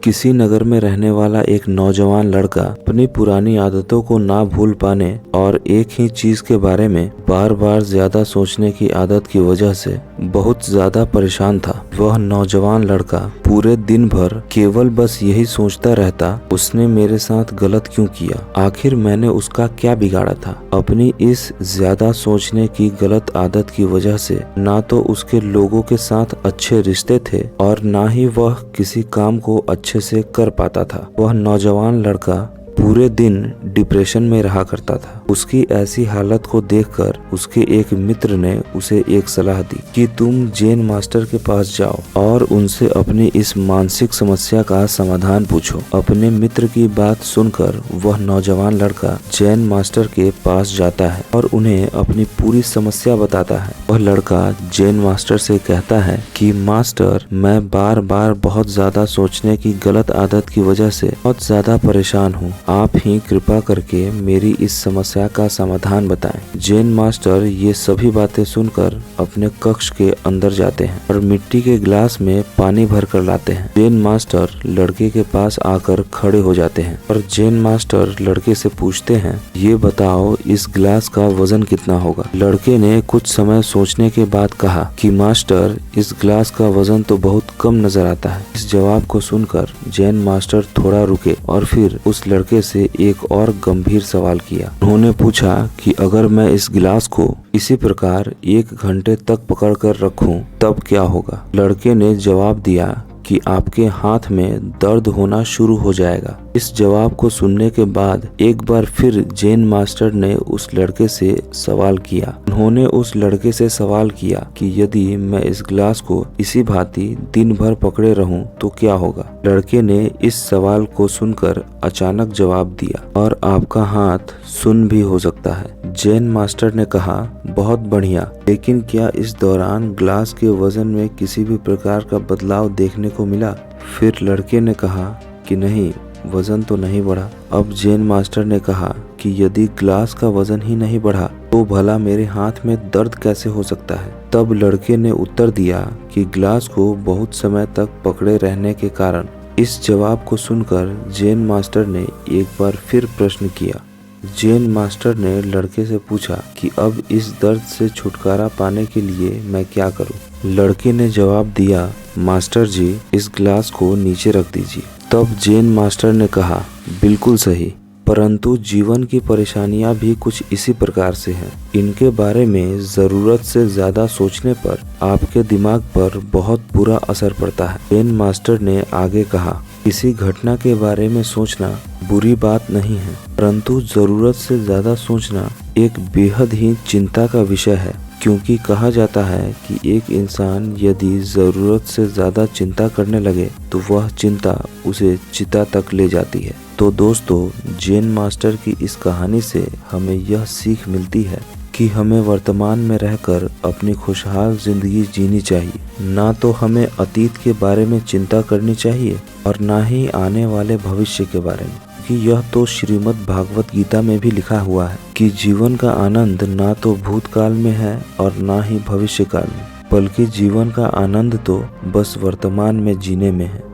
किसी नगर में रहने वाला एक नौजवान लड़का अपनी पुरानी आदतों को ना भूल पाने और एक ही चीज के बारे में बार बार ज्यादा सोचने की आदत की वजह से बहुत ज्यादा परेशान था। वह नौजवान लड़का पूरे दिन भर केवल बस यही सोचता रहता, उसने मेरे साथ गलत क्यों किया, आखिर मैंने उसका क्या बिगाड़ा था। अपनी इस ज्यादा सोचने की गलत आदत की वजह से ना तो उसके लोगों के साथ अच्छे रिश्ते थे और ना ही वह किसी काम को अच्छे से कर पाता था। वह नौजवान लड़का पूरे दिन डिप्रेशन में रहा करता था। उसकी ऐसी हालत को देखकर उसके एक मित्र ने उसे एक सलाह दी कि तुम जैन मास्टर के पास जाओ और उनसे अपनी इस मानसिक समस्या का समाधान पूछो। अपने मित्र की बात सुनकर वह नौजवान लड़का जैन मास्टर के पास जाता है और उन्हें अपनी पूरी समस्या बताता है। वह लड़का जैन मास्टर से कहता है कि मास्टर, मैं बार बार बहुत ज्यादा सोचने की गलत आदत की वजह से बहुत ज्यादा परेशान हूँ। आप ही कृपा करके मेरी इस समस्या का समाधान बताएं। जैन मास्टर ये सभी बातें सुनकर अपने कक्ष के अंदर जाते हैं और मिट्टी के गिलास में पानी भर कर लाते हैं। जैन मास्टर लड़के के पास आकर खड़े हो जाते हैं और जैन मास्टर लड़के से पूछते हैं, ये बताओ इस गिलास का वजन कितना होगा। लड़के ने कुछ समय सोचने के बाद कहा कि मास्टर, इस गिलास का वजन तो बहुत कम नजर आता है। इस जवाब को सुनकर जैन मास्टर थोड़ा रुके और फिर उस लड़के से एक और गंभीर सवाल किया। उन्होंने पूछा कि अगर मैं इस गिलास को इसी प्रकार 1 घंटे तक पकड़ कर रखूं तब क्या होगा। लड़के ने जवाब दिया कि आपके हाथ में दर्द होना शुरू हो जाएगा। इस जवाब को सुनने के बाद एक बार फिर जैन मास्टर ने उस लड़के से सवाल किया। उन्होंने उस लड़के से सवाल किया कि यदि मैं इस गिलास को इसी भांति दिन भर पकड़े रहूं तो क्या होगा। लड़के ने इस सवाल को सुनकर अचानक जवाब दिया, और आपका हाथ सुन्न भी हो सकता है। जैन मास्टर ने कहा, बहुत बढ़िया, लेकिन क्या इस दौरान गिलास के वजन में किसी भी प्रकार का बदलाव देखने को मिला। फिर लड़के ने कहा कि नहीं, वजन तो नहीं बढ़ा। अब जैन मास्टर ने कहा कि यदि गिलास का वजन ही नहीं बढ़ा तो भला मेरे हाथ में दर्द कैसे हो सकता है। तब लड़के ने उत्तर दिया कि गिलास को बहुत समय तक पकड़े रहने के कारण। इस जवाब को सुनकर जैन मास्टर ने एक बार फिर प्रश्न किया। जैन मास्टर ने लड़के से पूछा कि अब इस दर्द से छुटकारा पाने के लिए मैं क्या करूं। लड़के ने जवाब दिया, मास्टर जी, इस गिलास को नीचे रख दीजिए। तब जैन मास्टर ने कहा, बिल्कुल सही, परंतु जीवन की परेशानियां भी कुछ इसी प्रकार से हैं। इनके बारे में जरूरत से ज्यादा सोचने पर आपके दिमाग पर बहुत बुरा असर पड़ता है। जैन मास्टर ने आगे कहा, किसी घटना के बारे में सोचना बुरी बात नहीं है, परंतु जरूरत से ज्यादा सोचना एक बेहद ही चिंता का विषय है। क्योंकि कहा जाता है कि एक इंसान यदि जरूरत से ज्यादा चिंता करने लगे तो वह चिंता उसे चिता तक ले जाती है। तो दोस्तों, जैन मास्टर की इस कहानी से हमें यह सीख मिलती है कि हमें वर्तमान में रहकर अपनी खुशहाल जिंदगी जीनी चाहिए। ना तो हमें अतीत के बारे में चिंता करनी चाहिए और ना ही आने वाले भविष्य के बारे में, कि यह तो श्रीमद् भागवत गीता में भी लिखा हुआ है कि जीवन का आनंद ना तो भूतकाल में है और ना ही भविष्य काल में, बल्कि जीवन का आनंद तो बस वर्तमान में जीने में है।